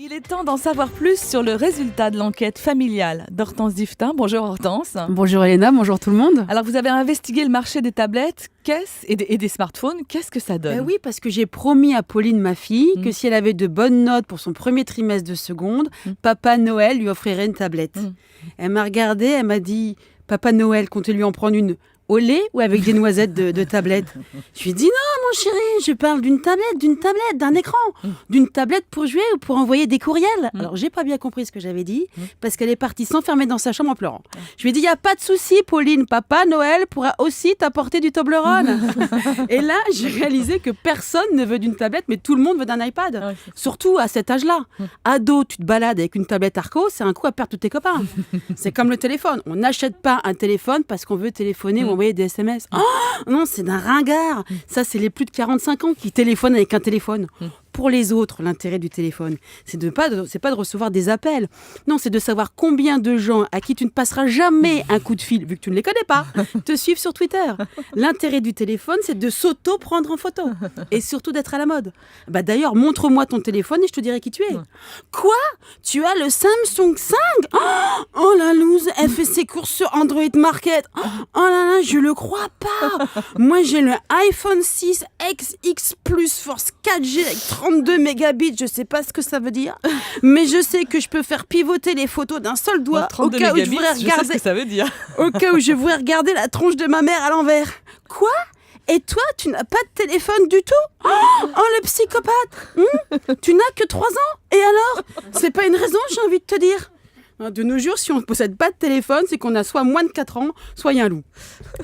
Il est temps d'en savoir plus sur le résultat de l'enquête familiale d'Hortense Diftin. Bonjour Hortense. Bonjour Elena, bonjour tout le monde. Alors vous avez investigué le marché des tablettes et des smartphones. Qu'est-ce que ça donne ? Oui, parce que j'ai promis à Pauline, ma fille, que si elle avait de bonnes notes pour son premier trimestre de seconde, Papa Noël lui offrirait une tablette. Elle m'a regardée, elle m'a dit « Papa Noël, comptez lui en prendre une au lait ou avec des noisettes de tablette ?» Je lui ai dit « Non, mon chéri, je parle d'une tablette, d'un écran, d'une tablette pour jouer ou pour envoyer des courriels. » Alors, j'ai pas bien compris ce que j'avais dit parce qu'elle est partie s'enfermer dans sa chambre en pleurant. Je lui ai dit « Il n'y a pas de souci, Pauline, Papa Noël pourra aussi t'apporter du Toblerone. » Et là, j'ai réalisé que personne ne veut d'une tablette, mais tout le monde veut d'un iPad. Surtout à cet âge-là. Ado, tu te balades avec une tablette Arco, c'est un coup à perdre tous tes copains. C'est comme le téléphone. On n'achète pas un téléphone parce qu'on veut téléphoner ou envoyer des SMS. Oh non, c'est d'un ringard. Ça, c'est les plus de 45 ans qui téléphonent avec un téléphone. Pour les autres, l'intérêt du téléphone, c'est pas de recevoir des appels. Non, c'est de savoir combien de gens à qui tu ne passeras jamais un coup de fil, vu que tu ne les connais pas, te suivent sur Twitter. L'intérêt du téléphone, c'est de s'auto-prendre en photo. Et surtout d'être à la mode. D'ailleurs, montre-moi ton téléphone et je te dirai qui tu es. Quoi ? Tu as le Samsung 5 ? Oh la loose, elle fait ses courses sur Android Market. Oh là là, je le crois pas. Moi, j'ai le iPhone 6 XX Plus Force 4G avec 32 mégabits, je sais pas ce que ça veut dire, mais je sais que je peux faire pivoter les photos d'un seul doigt au cas où je voudrais regarder. Je sais ce que ça veut dire. Au cas où je voudrais regarder la tronche de ma mère à l'envers. Quoi ? Et toi, tu n'as pas de téléphone du tout ? Oh, le psychopathe. Tu n'as que 3 ans ? Et alors ? C'est pas une raison, j'ai envie de te dire. De nos jours, si on ne possède pas de téléphone, c'est qu'on a soit moins de 4 ans, soit il y a un loup.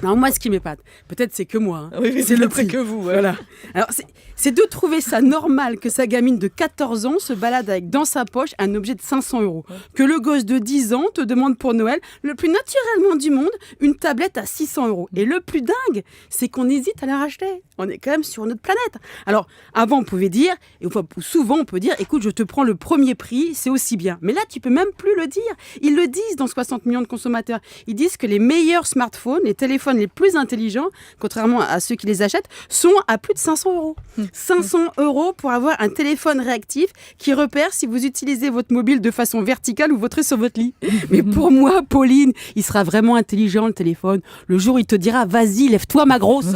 Alors moi, ce qui m'épate, peut-être c'est que moi. Oui, c'est le prix que vous. Voilà. Alors, c'est de trouver ça normal que sa gamine de 14 ans se balade avec dans sa poche un objet de 500 €. Que le gosse de 10 ans te demande pour Noël, le plus naturellement du monde, une tablette à 600 €. Et le plus dingue, c'est qu'on hésite à la racheter. On est quand même sur notre planète. Alors, avant, on pouvait dire, et souvent on peut dire, écoute, je te prends le premier prix, c'est aussi bien. Mais là, tu peux même plus le dire. Ils le disent dans 60 millions de consommateurs. Ils disent que les meilleurs smartphones, les téléphones les plus intelligents, contrairement à ceux qui les achètent, sont à plus de 500 €. 500 € pour avoir un téléphone réactif qui repère si vous utilisez votre mobile de façon verticale ou votre sur votre lit. Mais pour moi, Pauline, il sera vraiment intelligent le téléphone. Le jour où il te dira, vas-y, lève-toi ma grosse.